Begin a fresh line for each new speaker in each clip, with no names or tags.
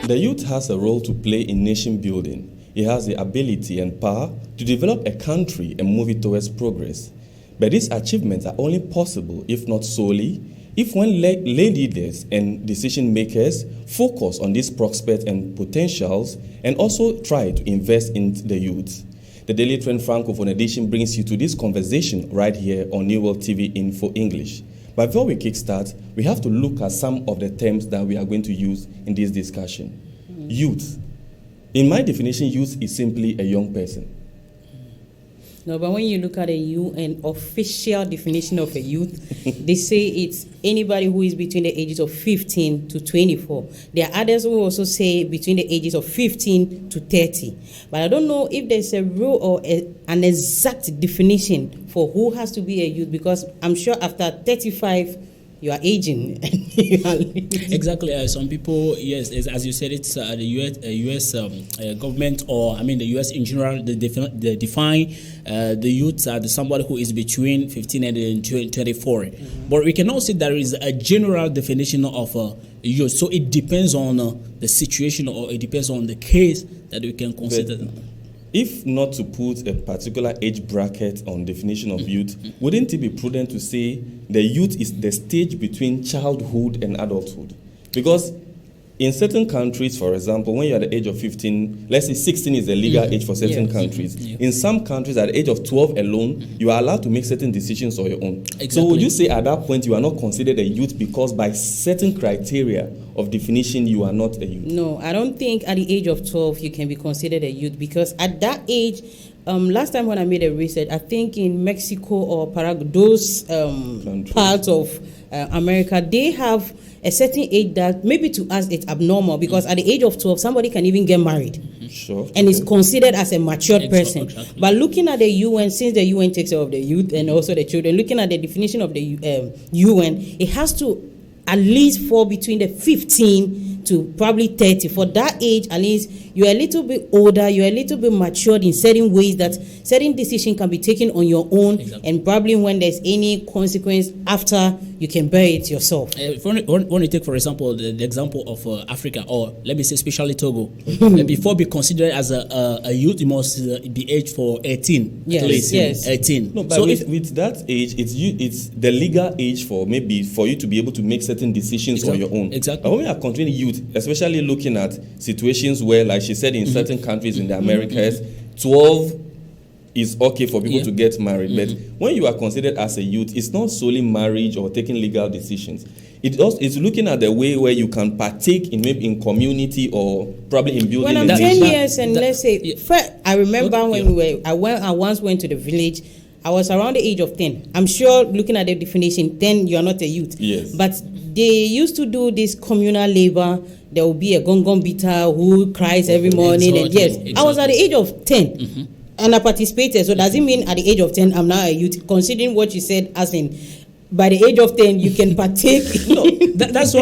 The youth has a role to play in nation building. It has the ability and power to develop a country and move it towards progress. But these achievements are only possible, if not solely, if when lay leaders and decision makers focus on these prospects and potentials and also try to invest in the youth. The Daily Trend Francophone edition brings you to this conversation right here on New World TV Info English. But before we kickstart, we have to look at some of the terms that we are going to use in this discussion. Youth. In my definition, youth is simply a young person.
No, but when you look at a UN official definition of a youth, they say it's anybody who is between the ages of 15 to 24. There are others who also say between the ages of 15 to 30. But I don't know if there's a rule or an exact definition for who has to be a youth, because I'm sure after 35, you are aging.
Exactly. Some people, yes, as you said, it's the U.S. Government, or the U.S. in general, they define the youth as somebody who is between 15 and 24. Mm-hmm. But we can also see there is a general definition of youth. So it depends on the situation, or it depends on the case that we can consider.
But if not to put a particular age bracket on definition of youth, wouldn't it be prudent to say the youth is the stage between childhood and adulthood? Because in certain countries, for example, when you're at the age of 15, let's say 16 is the legal age for certain countries. Yeah. In some countries, at the age of 12 alone, you are allowed to make certain decisions on your own. Exactly. So would you say at that point you are not considered a youth because by certain criteria of definition you are not a youth?
No, I don't think at the age of 12 you can be considered a youth, because at that age, last time when I made a research, I think in Mexico or Paraguay, those parts of America, they have a certain age that maybe to us it's abnormal, because at the age of 12 somebody can even get married.
Sure.
And is considered as a matured person.
Exactly.
But looking at the UN, since the UN takes care of the youth and also the children, looking at the definition of the UN, it has to at least fall between the 15 to probably 30. For that age, at least you're a little bit older, you're a little bit matured in certain ways that certain decisions can be taken on your own. Exactly. And probably when there's any consequence after, you can bear it yourself.
When you take, for example, the example of Africa, or let me say especially Togo, before be considered as a youth, you must be aged for 18.
Yes,
at least,
yes.
18.
No, but so with that age, it's the legal age for you to be able to make certain decisions on your own.
Exactly.
But when we are considering youth, especially looking at situations where, like she said, in certain countries in the Americas, 12 is okay for people to get married. But when you are considered as a youth, it's not solely marriage or taking legal decisions. It's looking at the way where you can partake in maybe in community or probably in building.
When I'm 10 years and let's say, I remember I once went to the village. I was around the age of 10. I'm sure looking at the definition, 10, you are not a youth.
Yes.
But they used to do this communal labor. There will be a gong beater who cries every morning.
Exactly.
And yes, I was at the age of 10 and I participated. So does it mean at the age of 10, I'm now a youth? Considering what you said, as in, by the age of 10, you can partake.
No, that's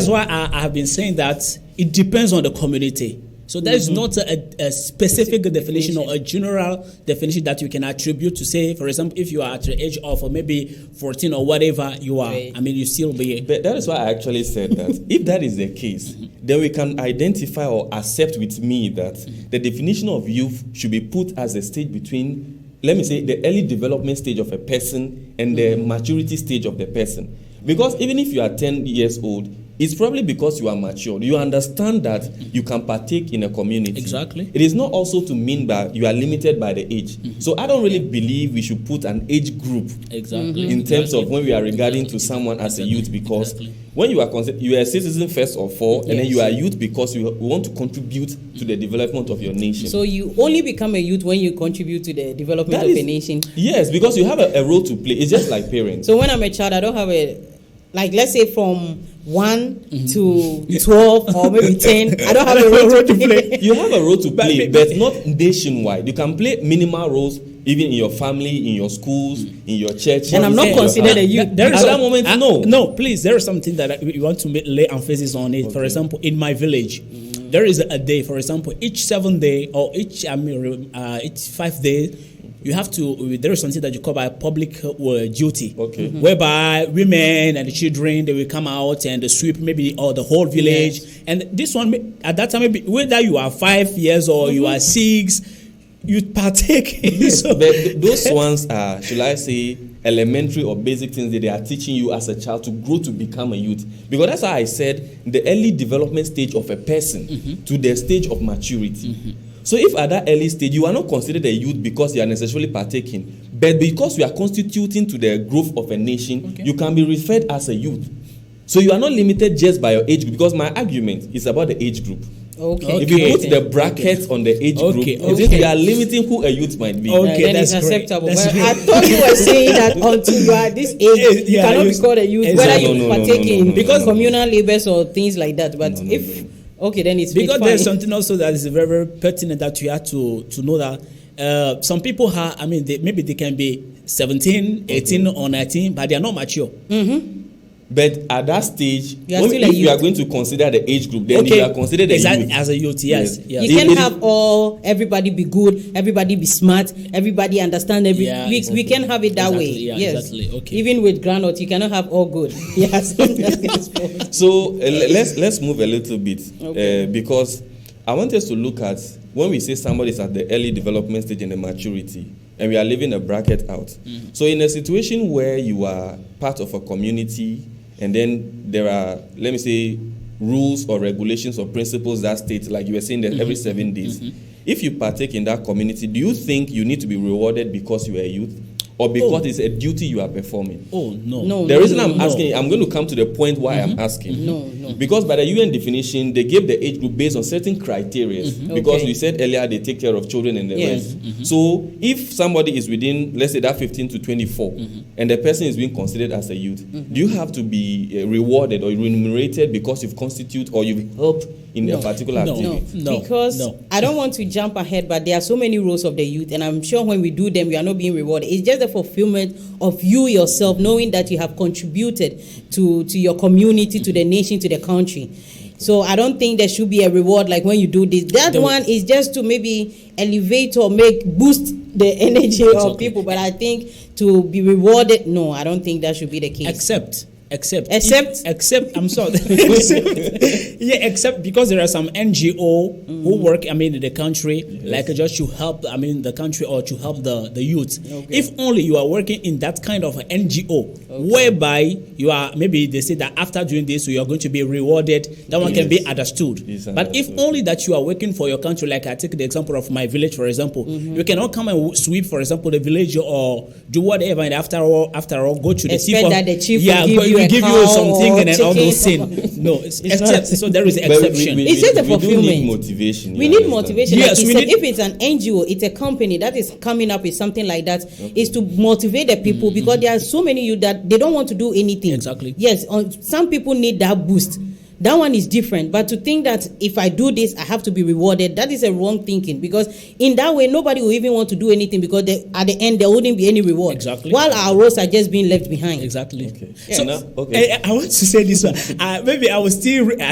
why I have been saying that it depends on the community. So there is not a specific definition or a general definition that you can attribute to say, for example, if you are at the age of maybe 14 or whatever you are, right. You still be.
But that is why I actually said that. If that is the case, then we can identify or accept with me that the definition of youth should be put as a stage between, let me say, the early development stage of a person and the maturity stage of the person. Because even if you are 10 years old, it's probably because you are mature. You understand that you can partake in a community.
Exactly.
It is not also to mean that you are limited by the age. So I don't really believe we should put an age group in terms of when we are regarding to someone as a youth, because when you are you are a citizen first of all, and then you are a youth because you want to contribute to the development of your nation.
So you only become a youth when you contribute to the development of a nation.
Yes, because you have a role to play. It's just like parents.
So when I'm a child, I don't have let's say from 1 to 12 or maybe 10, I don't have a role to play.
You have a role to play, but not nationwide. You can play minimal roles even in your family, in your schools, in your church.
And I'm not considered a youth.
At that moment, no.
No, please, there is something that we want to lay emphasis on it. Okay. For example, in my village, there is a day, for example, each 7 day or each 5 days, you have to. There is something that you call by public duty,
Okay.
whereby women and the children, they will come out and they sweep maybe or the whole village.
Yes.
And this one at that time, maybe whether you are 5 years or you are 6, you partake. So,
But those ones are, should I say, elementary or basic things that they are teaching you as a child to grow to become a youth. Because that's why I said the early development stage of a person to the stage of maturity. So if at that early stage you are not considered a youth because you are necessarily partaking, but because you are constituting to the growth of a nation, you can be referred as a youth. So you are not limited just by your age group, because my argument is about the age group.
Okay.
If you put the brackets on the age group, we are limiting who a youth might be.
Okay,
then it's
that's great.
acceptable.
That's
But
great.
I thought you were saying that until you are this age, you
Yeah,
cannot
you-
be called a youth,
Exactly.
whether you
No,
partake in
because-
communal labors or things like that. But okay, then it's
Because
fine.
there's something also that is very, very pertinent that you have to know that some people have, I mean, maybe they can be 17, 18 or 19, but they are not mature.
But at that stage,
You are still a
if you
youth.
are going to consider the age group, then you are considered a
Exactly,
youth.
as a youth, yes.
Yes.
You can have everybody be good, everybody be smart, everybody understand
Yeah,
we can have it that way.
Exactly, yeah,
yes.
exactly, okay.
Even with groundnut, you cannot have all good. Yes.
So let's move a little bit
Okay.
because I want us to look at when we say somebody is at the early development stage and the maturity, and we are leaving a bracket out. So in a situation where you are part of a community, and then there are, let me say, rules or regulations or principles that state, like you were saying, that every 7 days. If you partake in that community, do you think you need to be rewarded because you are a youth, or because it's a duty you are performing?
Oh, no.
No.
The reason I'm asking, I'm going to come to the point why I'm asking.
No.
Because by the UN definition, they gave the age group based on certain criteria. Because
Okay.
we said earlier they take care of children and the
Yes.
rest. So if somebody is within, let's say, that 15 to 24, and the person is being considered as a youth, do you have to be rewarded or remunerated because you've constituted or you've helped in a particular
No.
activity?
No.
Because
No.
I don't want to jump ahead, but there are so many roles of the youth, and I'm sure when we do them, we are not being rewarded. It's just the fulfillment of you yourself, knowing that you have contributed to your community, to the nation, to the country. So I don't think there should be a reward like when you do this. That one is just to maybe elevate or boost the energy of people. But I think to be rewarded, no, I don't think that should be the case.
Except I'm sorry. Except because there are some NGO who work, I mean, in the country, like just to help, I mean, the country or to help the youth.
Okay.
If only you are working in that kind of NGO, whereby you are, maybe they say that after doing this, you are going to be rewarded, that one can be understood.
Yes,
But if
understood.
only that you are working for your country, like I take the example of my village, for example, you cannot come and sweep, for example, the village or do whatever, and after all, go to the
Expect
chief.
that the chief will give you a
give
cow
you something
or
and then all
chicken.
those things. No,
It's
except
not.
so there is
But
exception.
It's just a
we do
fulfillment.
need motivation.
We
you
need
understand?
motivation.
Yes,
like you
we
said,
need-
if it's an NGO, it's a company that is coming up with something like that, is to motivate the people because there are so many you that they don't want to do anything.
Exactly.
Yes, some people need that boost. That one is different. But to think that if I do this, I have to be rewarded, that is a wrong thinking. Because in that way, nobody will even want to do anything because at the end, there wouldn't be any reward.
Exactly.
While our roles are just being left behind.
Exactly.
Okay.
So
Now, okay.
I want to say this one. Maybe I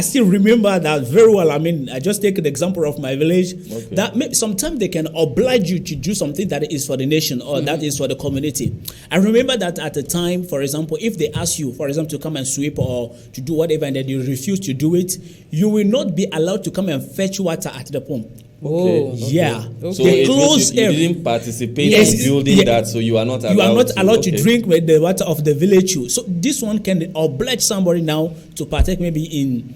still remember that very well. I mean, I just take the example of my village.
Okay.
That sometimes they can oblige you to do something that is for the nation or that is for the community. I remember that at the time, for example, if they ask you, for example, to come and sweep or to do whatever, and then you refuse to do it, you will not be allowed to come and fetch water at the pump.
Oh.
Yeah.
So
They
it
close
means you
every-
didn't participate
Yes,
in building
yeah.
that, so you are not allowed.
You are not allowed to
okay.
drink with the water of the village. So this one can oblige somebody now to partake maybe in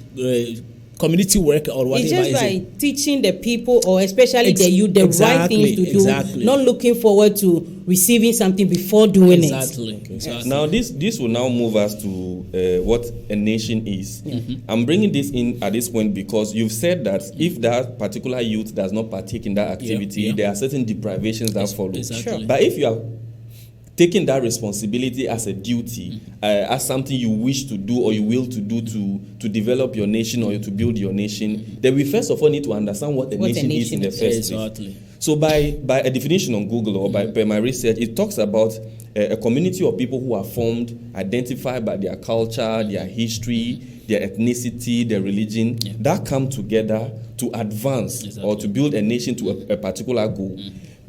community work or whatever.
It's just
is
like
it.
teaching the people, or especially the youth, the right
exactly,
things to
exactly.
do, not looking forward to receiving something before doing
Exactly.
it.
Exactly.
Now this will now move us to what a nation is. I'm bringing this in at this point because you've said that if that particular youth does not partake in that activity,
yeah.
there are certain deprivations that follow.
Exactly.
Sure.
But if you are taking that responsibility as a duty, as something you wish to do or you will to do to develop your nation or to build your nation, then we first of all need to understand what a nation is in the first place.
Exactly.
So by a definition on Google or by my research, it talks about a community of people who are formed, identified by their culture, their history, their ethnicity, their religion, that come together to advance or to build a nation to a particular goal.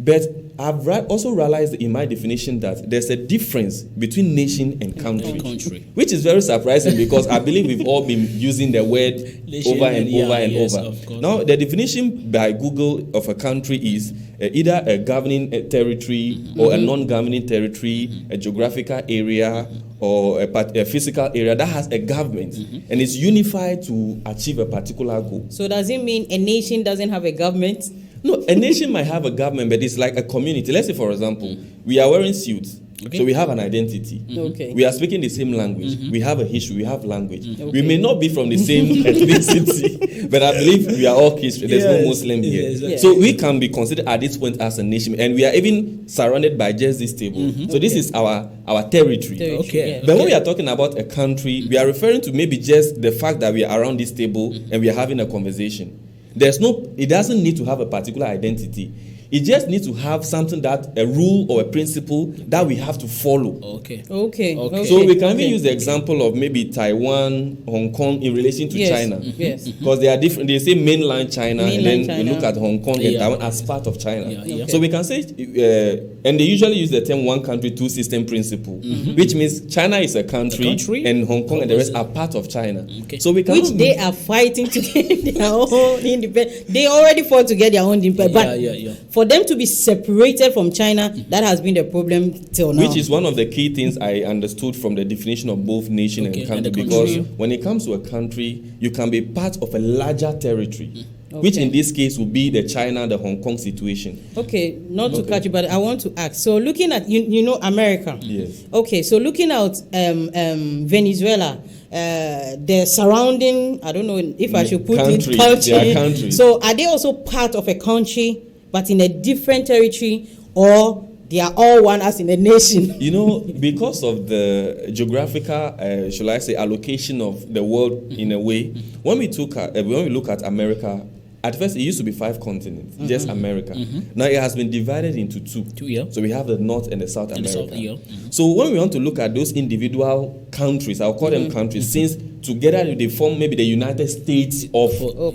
But I've also realized in my definition that there's a difference between nation and country. Which is very surprising because I believe we've all been using the word
Nation
over and over and
yes,
over.
of course.
Now, the definition by Google of a country is either a governing territory or a non-governing territory, a geographical area, or a physical area that has a government and is unified to achieve a particular goal.
So does it mean a nation doesn't have a government?
No, a nation might have a government, but it's like a community. Let's say, for example, we are wearing suits.
Okay.
So we have an identity.
Okay.
We are speaking the same language. We have a history. We have language. We may not be from the same ethnicity, but I believe we are all Christian. There's no Muslim here.
Yes.
So we can be considered at this point as a nation, and we are even surrounded by just this table. So this is our territory.
Okay.
But when we are talking about a country, we are referring to maybe just the fact that we are around this table and we are having a conversation. It doesn't need to have a particular identity. It just needs to have something a rule or a principle that we have to follow.
Okay.
So we can even use the example of maybe Taiwan, Hong Kong in relation to China.
Yes.
Because they are different. They say mainland China, and then
China.
we look at Hong Kong and Taiwan as part of China.
Yeah.
So we can say, and they usually use the term one country, two system principle, which means China is a country and Hong Kong and the rest are part of China.
Okay.
So we can
Which they are fighting to get their own independence. They already fought to get their own independence. But for them to be separated from China, that has been the problem till now.
Which is one of the key things I understood from the definition of both nation and country. Because when it comes to a country, you can be part of a larger territory. Which in this case would be the China, the Hong Kong situation.
Okay, not to catch you, but I want to ask. So looking at, you know, America.
Yes.
Okay, so looking at Venezuela, the surrounding, I don't know if I should put
country.
it country.
They are countries.
So are they also part of a country, but in a different territory, or they are all one as in a nation?
You know, because of the geographical, shall I say, allocation of the world in a way, when we look at America, at first it used to be 5 continents, just America. Now it has been divided into 2. So we have the North and the South America. So when we want to look at those individual countries, I'll call them countries, since together they form maybe the United States of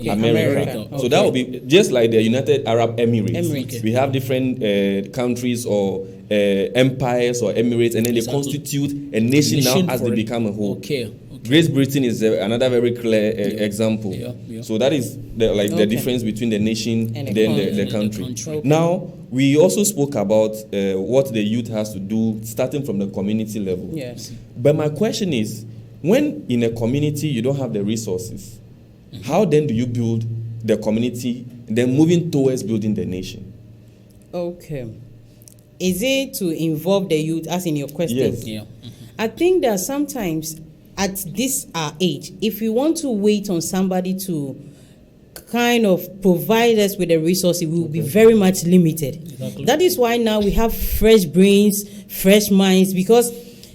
America. So that would be just like the United Arab Emirates. We have different countries or empires or emirates, and then they constitute a nation now as they become a whole. Great Britain is another very clear example. So that is the difference between the nation and then the country. Now, we also spoke about what the youth has to do starting from the community level.
Yes.
But my question is, when in a community you don't have the resources, how then do you build the community, then moving towards building the nation?
Okay. Is it to involve the youth, as in your question?
Yes.
I think that sometimes at this age, if we want to wait on somebody to kind of provide us with the resources, we will be very much limited.
Exactly.
That is why now we have fresh brains, fresh minds, because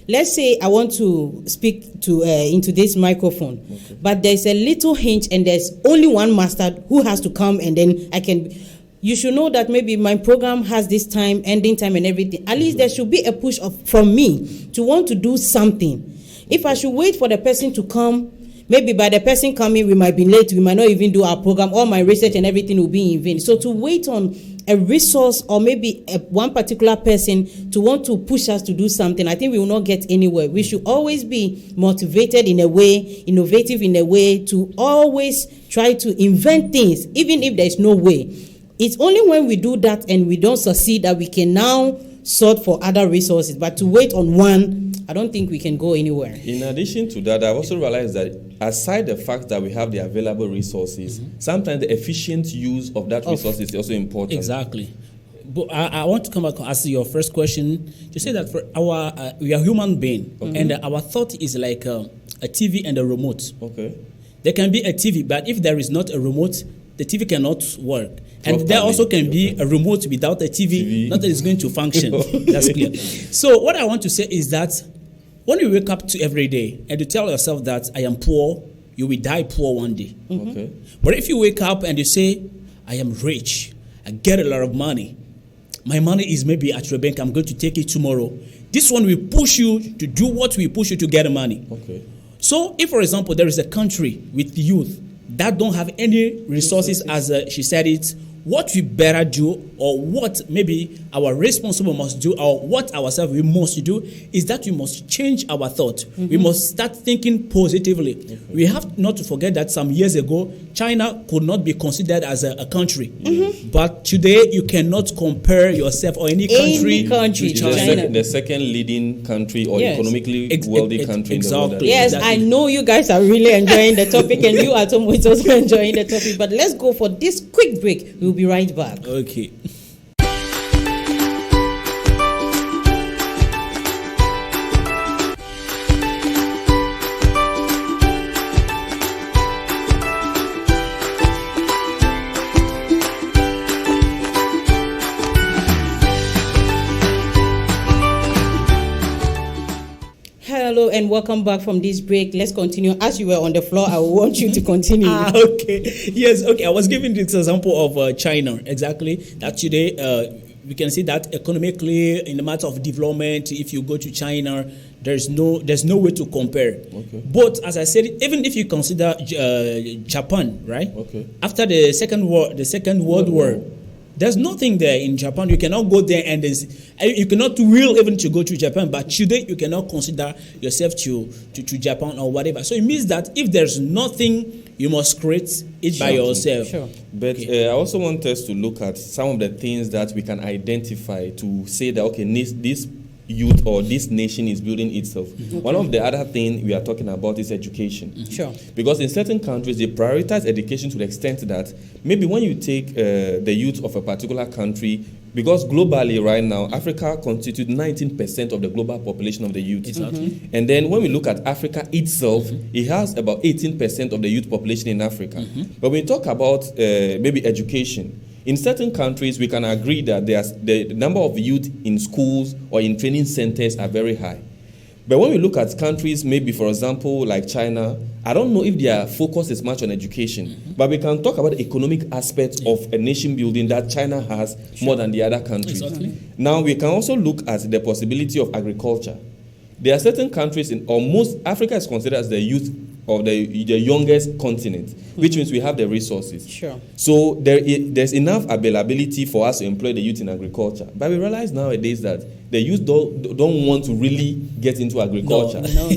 let's say I want to speak to into this microphone, but there's a little hinge and there's only one master who has to come, and then I can... You should know that maybe my program has this time, ending time and everything. At least there should be a push from me to want to do something. If I should wait for the person to come, maybe by the person coming, we might be late. We might not even do our program. All my research and everything will be in vain. So to wait on a resource or maybe one particular person to want to push us to do something, I think we will not get anywhere. We should always be motivated in a way, innovative in a way, to always try to invent things, even if there is no way. It's only when we do that and we don't succeed that we can now sort for other resources. But to wait on one, I don't think we can go anywhere.
In addition to that, I've also realized that aside the fact that we have the available resources, sometimes the efficient use of that resource is also important.
Exactly. But I want to come back as your first question. You say that for we are human being, and our thought is like a TV and a remote.
Okay.
There can be a TV, but if there is not a remote, the TV cannot work. And there also can be a remote without a TV, not that it's going to function. That's clear. So what I want to say is that when you wake up to every day and you tell yourself that I am poor, you will die poor one day.
Okay.
But if you wake up and you say, I am rich, I get a lot of money, my money is maybe at your bank, I'm going to take it tomorrow. This one will push you to do what will push you to get money.
Okay.
So if, for example, there is a country with youth that don't have any resources, as she said it, what we better do or what maybe our responsible must do, or what ourselves we must do, is that we must change our thought. We must start thinking positively. We have not to forget that some years ago, China could not be considered as a country. But today, you cannot compare yourself or any country
to
China.
The second leading country or economically wealthy country in the world.
Yes, I know you guys are really enjoying the topic, and you at home is also enjoying the topic. But let's go for this quick break. We'll be right back.
Okay.
Hello and welcome back from this break. Let's continue. As you were on the floor, I want you to continue.
Okay. Yes. Okay. I was giving this example of China. Exactly. That today we can see that economically, in the matter of development, if you go to China, there's no way to compare.
Okay.
But as I said, even if you consider Japan, right?
Okay.
After the Second World War. There's nothing there in Japan. You cannot go there and you cannot will even to go to Japan. But today you cannot consider yourself to Japan or whatever. So it means that if there's nothing, you must create it by yourself.
Sure.
But I also want us to look at some of the things that we can identify to say that, okay, this youth or this nation is building itself. One of the other things we are talking about is education.
Sure.
Because in certain countries, they prioritize education to the extent that maybe when you take the youth of a particular country, because globally right now, Africa constitutes 19% of the global population of the youth.
Exactly.
And then when we look at Africa itself, it has about 18% of the youth population in Africa. But when we talk about maybe education, in certain countries, we can agree that the number of youth in schools or in training centers are very high. But when we look at countries, maybe, for example, like China, I don't know if their focus is much on education. But we can talk about the economic aspects of a nation building that China has more than the other countries.
Exactly.
Now, we can also look at the possibility of agriculture. There are certain countries, Africa is considered as the youth of the youngest continent, which means we have the resources.
Sure.
So there's enough availability for us to employ the youth in agriculture. But we realize nowadays that the youth don't want to really get into agriculture.
No.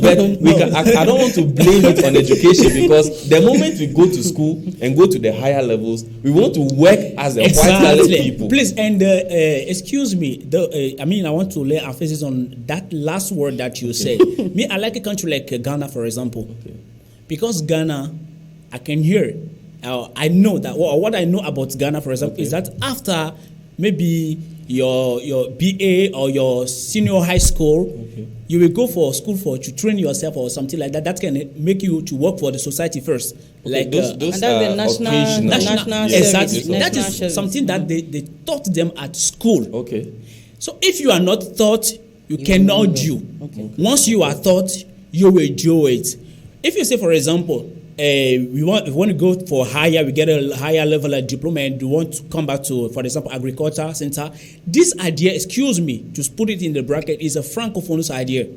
But I don't want to blame it on education, because the moment we go to school and go to the higher levels, we want to work as a white people.
Please, and excuse me, I want to lay emphasis on that last word that you said. Me, I like a country like Ghana, for example.
Okay.
Because Ghana, I can hear, I know that, what I know about Ghana, for example, is that after maybe your BA or your senior high school, you will go for school to train yourself or something like that. That can make you to work for the society first. Like
those
and that's the national
exactly.
service.
That is something that they taught them at school.
Okay.
So if you are not taught, you cannot do.
Okay.
Once you are taught, you will do it. If you say, for example, we want to go for higher, we get a higher level of diploma, and we want to come back to, for example, agriculture center. This idea, excuse me, to put it in the bracket, is a francophone idea.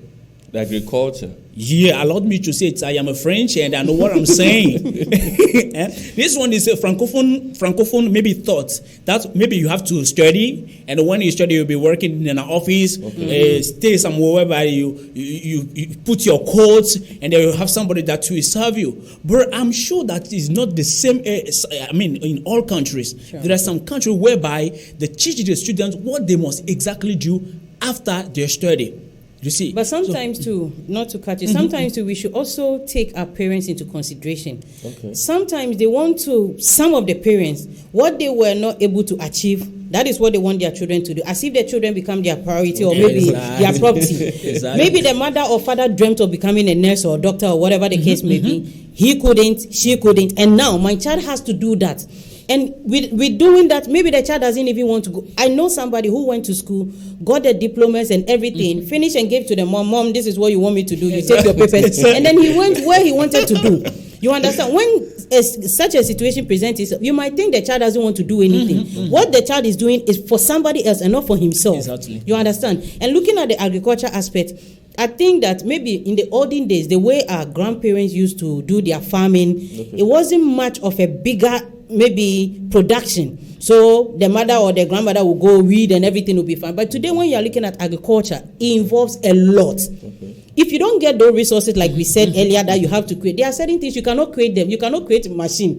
The agriculture.
Yeah, allowed me to say it. I am a French and I know what I'm saying. This one is a francophone maybe thought that maybe you have to study, and when you study, you'll be working in an office, stay somewhere where you put your coats, and then you have somebody that will serve you. But I'm sure that is not the same. In all countries, there are some countries whereby they teach the students what they must exactly do after their study. You see,
but sometimes too, not to cut you, sometimes too, we should also take our parents into consideration.
Okay.
Sometimes they want to, some of the parents, what they were not able to achieve, that is what they want their children to do, as if their children become their priority or maybe their property.
Exactly.
Maybe the mother or father dreamt of becoming a nurse or a doctor or whatever the case may be. He couldn't, she couldn't, and now my child has to do that. And with doing that, maybe the child doesn't even want to go. I know somebody who went to school, got the diplomas and everything, finished and gave to the mom, this is what you want me to do. You take your papers. And then he went where he wanted to do. You understand? When such a situation presents itself, you might think the child doesn't want to do anything. What the child is doing is for somebody else and not for himself.
Exactly.
You understand? And looking at the agriculture aspect, I think that maybe in the olden days, the way our grandparents used to do their farming, it wasn't much of a bigger maybe production. So the mother or the grandmother will go weed and everything will be fine. But today, when you are looking at agriculture, it involves a lot. If you don't get those resources, like we said earlier, that you have to create, there are certain things you cannot create them. You cannot create a machine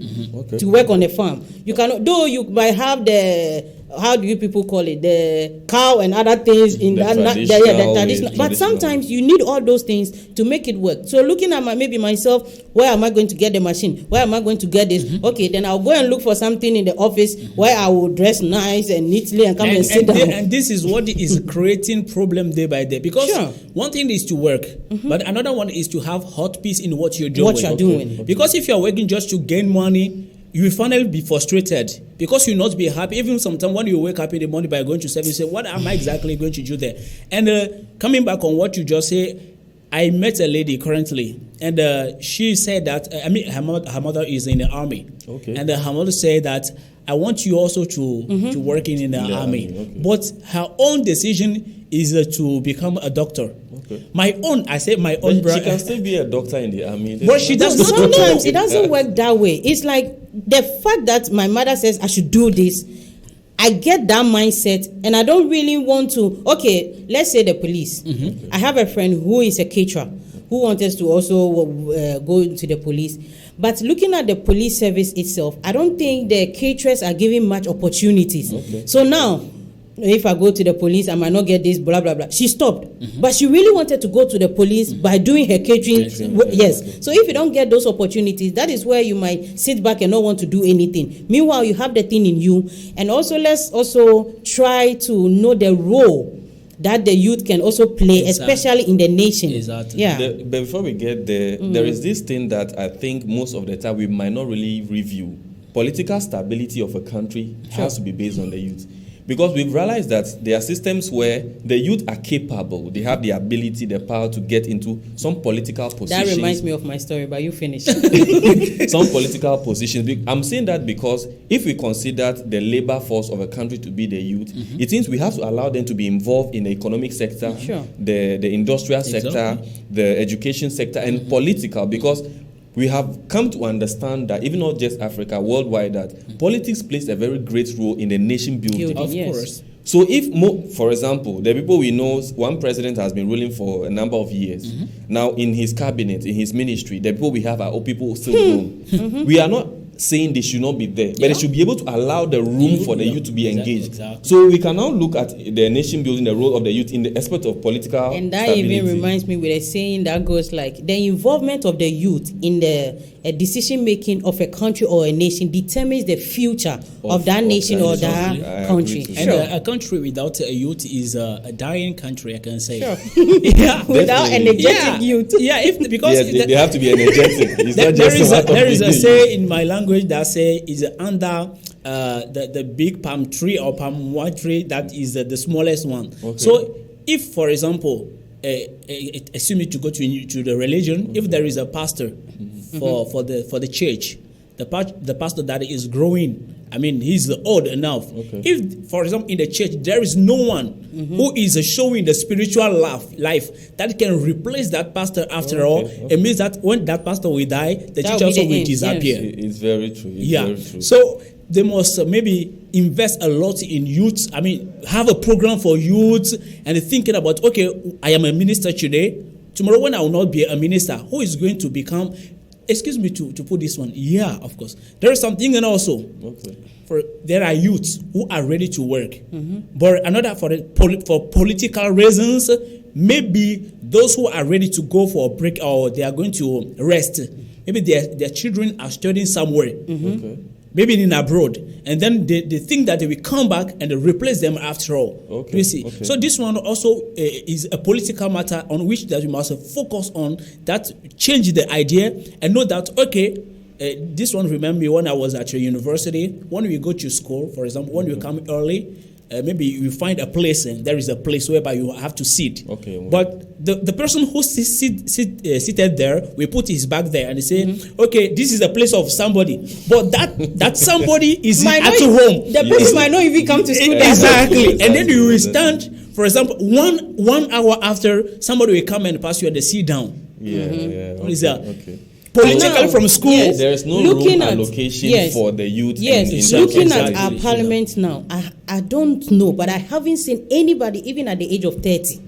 to work on a farm. You cannot, though you might have the, how do you people call it, the cow and other things in the traditional. But sometimes you need all those things to make it work. So looking at maybe myself, where am I going to get the machine? Where am I going to get this? Okay, then I'll go and look for something in the office where I will dress nice and neatly and come and sit down.
And this is what is creating problem day by day. Because one thing is to work, but another one is to have hot peace in what you're doing. Because if you're working just to gain money, you will finally be frustrated because you will not be happy. Even sometimes when you wake up in the morning by going to service, you say, what am I exactly going to do there? And coming back on what you just say, I met a lady currently, and she said that, her mother is in the army. And her mother said that, I want you also to work in the army. But her own decision is to become a doctor. My own brother.
She can still be a doctor in the army.
But she does not.
Sometimes it doesn't work that way. It's like the fact that my mother says I should do this, I get that mindset, and I don't really want to. Okay, let's say the police. I have a friend who is a caterer who wants us to also go into the police. But looking at the police service itself, I don't think the caterers are giving much opportunities. So now, if I go to the police, I might not get this, blah, blah, blah. She stopped. But she really wanted to go to the police by doing her catering. Yes. So if you don't get those opportunities, that is where you might sit back and not want to do anything. Meanwhile, you have the thing in you. And also, let's also try to know the role that the youth can also play, especially in the nation. Yeah.
But before we get there, there is this thing that I think most of the time we might not really review. Political stability of a country has to be based on the youth. Because we've realized that there are systems where the youth are capable, they have the ability, the power to get into some political positions.
That reminds me of my story, but you finish.
Some political positions. I'm saying that because if we consider the labor force of a country to be the youth, it means we have to allow them to be involved in the economic sector, the industrial sector, the education sector, and political, because we have come to understand that even not just Africa, worldwide, that politics plays a very great role in the nation building.
Of course.
So if, for example, the people we know, one president has been ruling for a number of years. Now in his cabinet, in his ministry, the people we have are all people still grown. We are not saying they should not be there, but they should be able to allow the room for the youth to be engaged. So we can now look at the nation building, the role of the youth in the aspect of political
and that
stability.
Even reminds me with a saying that goes like, the involvement of the youth in the decision making of a country or a nation determines the future of that nation or that country.
And a country without a youth is a dying country, I can say.
Without energetic youth.
Because
they have to be energetic. It's not just
there is a say in my language that say is under the big palm tree or palm wine tree that is the smallest one. So if, for example, assume to go to the religion, if there is a pastor for the church, the pastor that is growing, I mean, he's old enough. If, for example, in the church there is no one who is showing the spiritual life that can replace that pastor after all, it means that when that pastor will die, the church also will disappear.
It's very true. Very true.
So they must maybe invest a lot in youth. I mean, have a program for youth and thinking about, okay, I am a minister today. Tomorrow when I will not be a minister, who is going to become... Excuse me to put this one. Yeah, of course. There is something and also there are youths who are ready to work. But another for political reasons, maybe those who are ready to go for a break or they are going to rest. Maybe their children are studying somewhere. Maybe in abroad, and then they think that they will come back and they replace them after all. You see, so this one also is a political matter on which that we must focus on. That change the idea and know that this one. Remember me when I was at your university. When we go to school, for example, when you come early. Maybe you find a place and there is a place whereby you have to sit. But the person who seated there, we put his bag there and they say, okay, this is a place of somebody. But that somebody is at home.
The person might not even come to school.
Exactly. And then you will stand, for example, one hour after, somebody will come and pass you and they sit down. What is that? politically from school.
Yes.
There is no
Looking
room
at-
allocation
yes.
for the youth.
Yes,
in
looking
terms of
at our
education.
parliament now, I don't know, but I haven't seen anybody, even at the age of 30.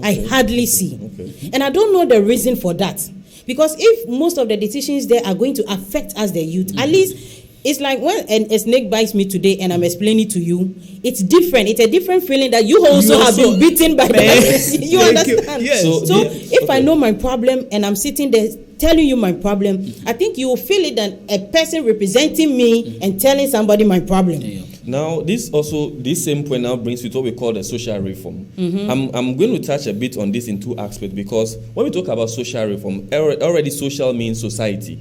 I hardly see.
Okay.
And I don't know the reason for that. Because if most of the decisions there are going to affect us, the youth, at least it's like when a snake bites me today and I'm explaining to you, it's different. It's a different feeling that you also have been beaten by that. You understand?
Yes.
So if I know my problem and I'm sitting there telling you my problem, I think you will feel it than a person representing me and telling somebody my problem.
Now, this same point now brings me to what we call the social reform. I'm going to touch a bit on this in two aspects, because when we talk about social reform, already social means society.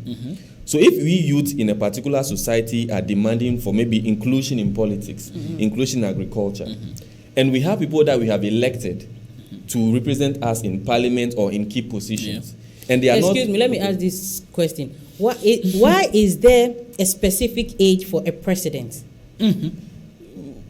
So if we youth in a particular society are demanding for maybe inclusion in politics, inclusion in agriculture, and we have people that we have elected to represent us in parliament or in key positions, and they are
Excuse me, let me ask this question. Why is there a specific age for a president?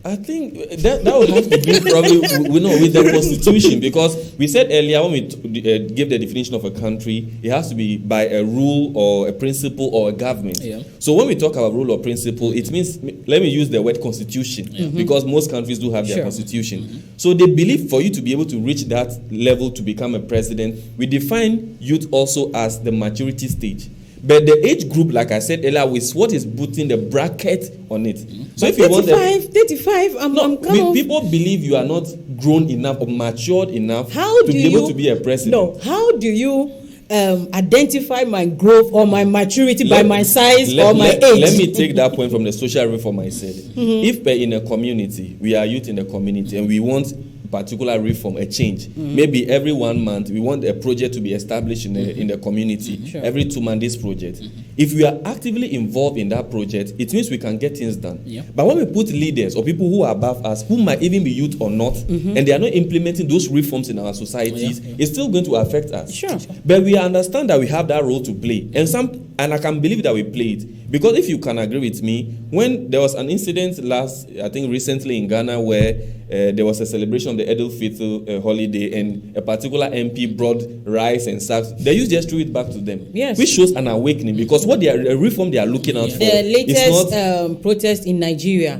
I think that would have to be probably with the constitution, because we said earlier when we give the definition of a country, it has to be by a rule or a principle or a government. So when we talk about rule or principle, it means, let me use the word constitution, because most countries do have their constitution. So they believe for you to be able to reach that level to become a president, we define youth also as the maturity stage. But the age group, like I said earlier, is what is putting the bracket on it. So if you want
35, I'm
people believe you are not grown enough or matured enough to be able to be a president.
No, how do you identify my growth or my maturity by my size or my age?
Let me take that point from the social reform I said. If in a community, we are youth in the community, and we want particular reform, a change, maybe every 1 month we want a project to be established in the community. Every 2 months this project. If we are actively involved in that project, it means we can get things done. But when we put leaders or people who are above us, who might even be youth or not, and they are not implementing those reforms in our societies, it's still going to affect us. But we understand that we have that role to play, and I can believe that we play it, because if you can agree with me, when there was an incident recently in Ghana where there was a celebration of the Eid al-Fitr holiday, and a particular MP brought rice and sacks, the youth just threw it back to them, which shows an awakening, because what reform they are looking out for.
The latest protest in Nigeria,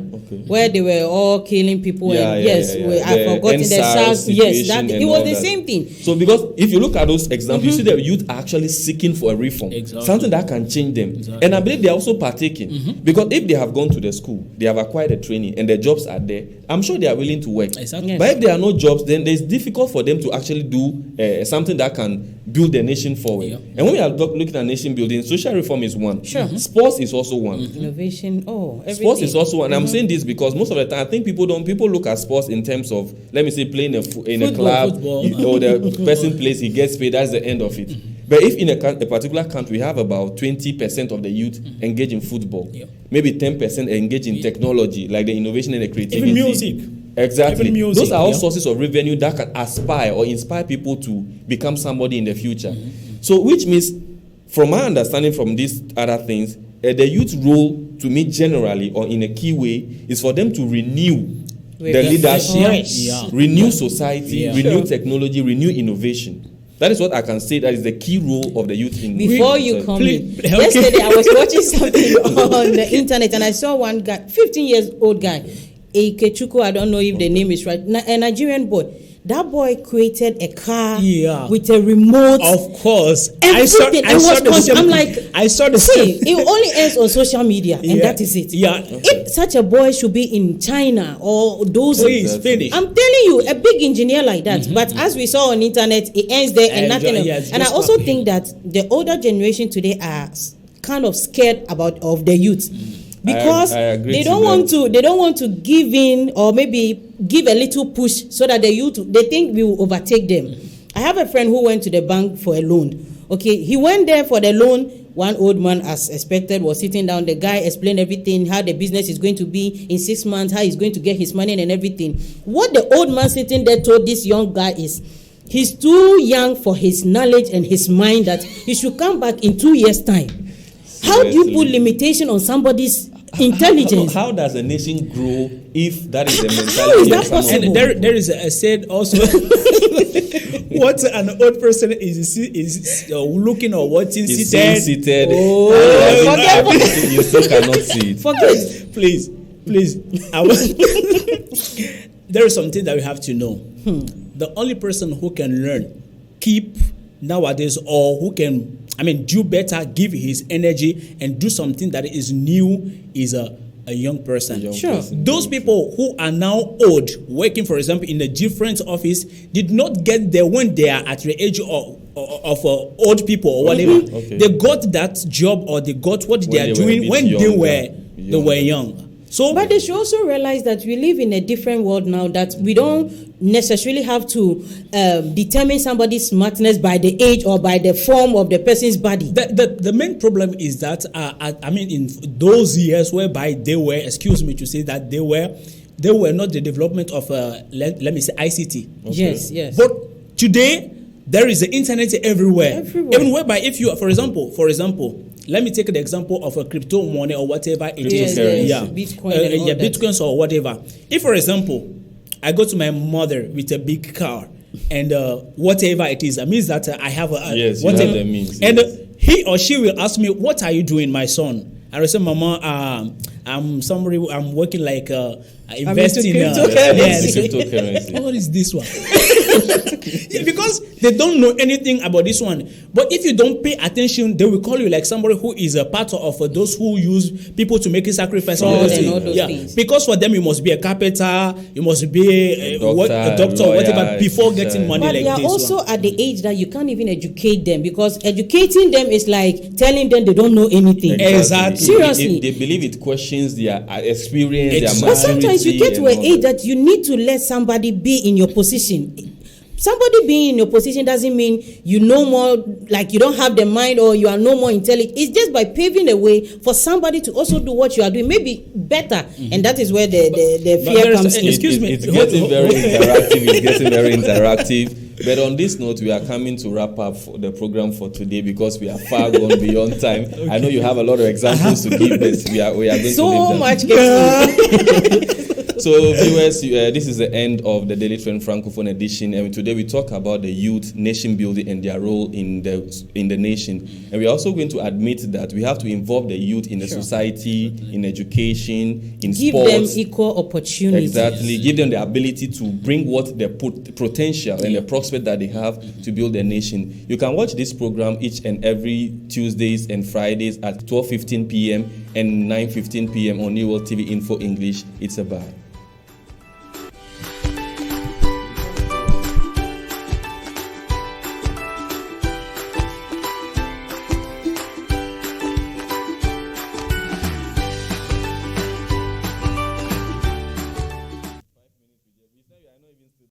where they were all killing people, I've forgotten the SARS. Yes, it was the same thing.
So because if you look at those examples, you see the youth are actually seeking for a reform, something that can change them. And I believe they are also partaking, because if they have gone to the school, they have acquired a training, and the jobs are there, I'm sure they are willing to work. But if there are no jobs, then it's difficult for them to actually do something that can build the nation forward. And when we are looking at nation building, social reform is one. Sports is also one.
Innovation, everything.
Sports is also one. I'm saying this because most of the time I think people look at sports in terms of, let me say, playing in a club, or the person plays, he gets paid, that's the end of it. But if in a particular country we have about 20% of the youth engage in football, maybe 10% engage in technology, like the innovation and the creativity.
Even music.
Exactly.
Even music,
those are all sources of revenue that can aspire or inspire people to become somebody in the future. So which means, from my understanding from these other things, the youth role to me generally or in a key way is for them to renew the leadership, renew society, renew technology, renew innovation. That is what I can say. That is the key role of the youth in.
Before you come in, yesterday I was watching something on the internet, and I saw one guy, 15 years old guy, Ikechuku, I don't know if the name is right, a Nigerian boy. That boy created a car with a remote.
Of course.
I saw the
same.
It only ends on social media, and that is it. If such a boy should be in China or those,
finish.
I'm telling you, a big engineer like that. But as we saw on internet, it ends there and nothing else. And I also think that the older generation today are kind of scared of the youth. Because they don't want to give in, or maybe give a little push so that the youth, they think we will overtake them. I have a friend who went to the bank for a loan. Okay, he went there for the loan. One old man, as expected, was sitting down. The guy explained everything, how the business is going to be in 6 months, how he's going to get his money and everything. What the old man sitting there told this young guy is, he's too young for his knowledge and his mind, that he should come back in 2 years' time. How do you put limitation on somebody's intelligence?
How does a nation grow if that is the mentality?
How is that possible?
And there is a said also. what an old person is looking or watching
He's
seated.
Oh, you still cannot see it.
Forget.
Please. There is something that we have to know. The only person who can learn, keep nowadays, or who can, do better, give his energy and do something that is new is a young person.
Sure.
Those people who are now old, working, for example, in a different office, did not get there when they are at the age of old people or whatever.
Okay.
They got that job, or they got what they are doing when they were young. So,
But they should also realize that we live in a different world now, that we don't necessarily have to determine somebody's smartness by the age or by the form of the person's body.
the main problem is that, in those years whereby they were, excuse me to say that they were not the development of, let me say, ICT.
Okay. Yes.
But today, there is the internet everywhere. Even whereby, if you, for example, let me take the example of a crypto money or whatever it is.
Bitcoin
Bitcoins or whatever. If, for example, I go to my mother with a big car and whatever it is, it means that I have a
yes,
whatever.
You have the means,
and
yes.
He or she will ask me, "What are you doing, my son?" I will say, "Mama, I'm working like investing in
cryptocurrency."
What is this one? Because they don't know anything about this one. But if you don't pay attention, they will call you like somebody who is a part of those who use people to make a sacrifice.
All those things.
Because for them, you must be a carpenter, you must be a doctor,
lawyer,
whatever, before getting money
But
like
they are
this
also
one.
at the age that you can't even educate them, because educating them is like telling them they don't know anything.
Exactly.
Seriously.
They believe it questions their experience,
Exactly.
their
But sometimes you get to an age that you need to let somebody be in your position. Somebody being in your position doesn't mean you know more, like you don't have the mind or you are no more intelligent. It's just by paving the way for somebody to also do what you are doing, maybe better. And that is where the fear comes in.
Excuse me.
It's getting very interactive. It's getting very interactive. But on this note, we are coming to wrap up the program for today because we are far gone beyond time. Okay. I know you have a lot of examples to give, but we are going
so
to leave
much.
So, viewers, this is the end of the Daily Trend Francophone edition, and today we talk about the youth, nation building, and their role in the nation. And we are also going to admit that we have to involve the youth in the society, in education, in
Give
sports.
Give them equal opportunity.
Exactly. Give them the ability to bring what their potential and the prospect that they have to build their nation. You can watch this program each and every Tuesdays and Fridays at 12:15 p.m. and 9:15 p.m. on New World TV Info English. It's a bye.